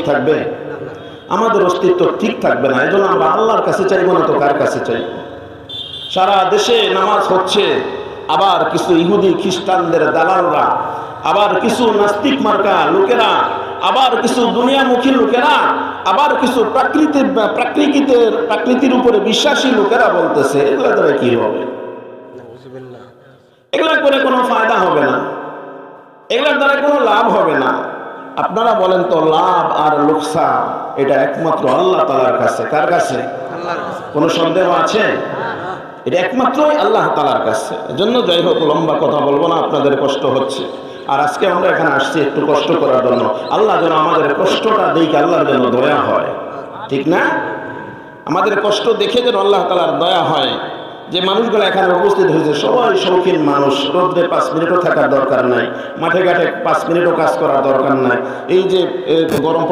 থাকবে? আমাদের অস্তিত্ব ঠিক থাকবে না। এই জন্য আমরা আল্লাহর কাছে চাইব না তো কার কাছে চাই? সারা দেশে নামাজ হচ্ছে, আবার কিছু ইহুদি খ্রিস্টানদের দালালরা, আবার কিছু নাস্তিক মার্কা লোকেরা, আবার কিছু দুনিয়ামুখী লোকেরা, আবার কিছু প্রাকৃতির উপরে বিশ্বাসী লোকেরা বলতেছে এগুলা দ্বারা কি হবে? এগুলা করে কোনো ফায়দা হবে না, এগুলার দ্বারা কোনো লাভ হবে না। আপনারা বলেন তো, লাভ আর লোকসান এটা একমাত্র আল্লাহ তাআলার কাছে। কার কাছে? কোনো সন্দেহ আছে? এটা একমাত্রই আল্লাহ তাআলার কাছে। এজন্য যাই হোক, লম্বা কথা বলবো না, আপনাদের কষ্ট হচ্ছে। আর আজকে আমরা এখানে আসছি একটু কষ্ট করার জন্য। আল্লাহ যেন আমাদের কষ্টটা দেখে আল্লাহর যেন দয়া হয়, ঠিক না? আমাদের কষ্ট দেখে যেন আল্লাহ তাআলার দয়া হয়। যে মানুষগুলো এখানে উপস্থিত হয়েছে সবাই শৌখিন মানুষ, রোদ্রে 5 মিনিটও থাকার দরকার নাই, মাঠে ঘাটে 5 মিনিটও কাজ করার দরকার নাই। এই যে গরম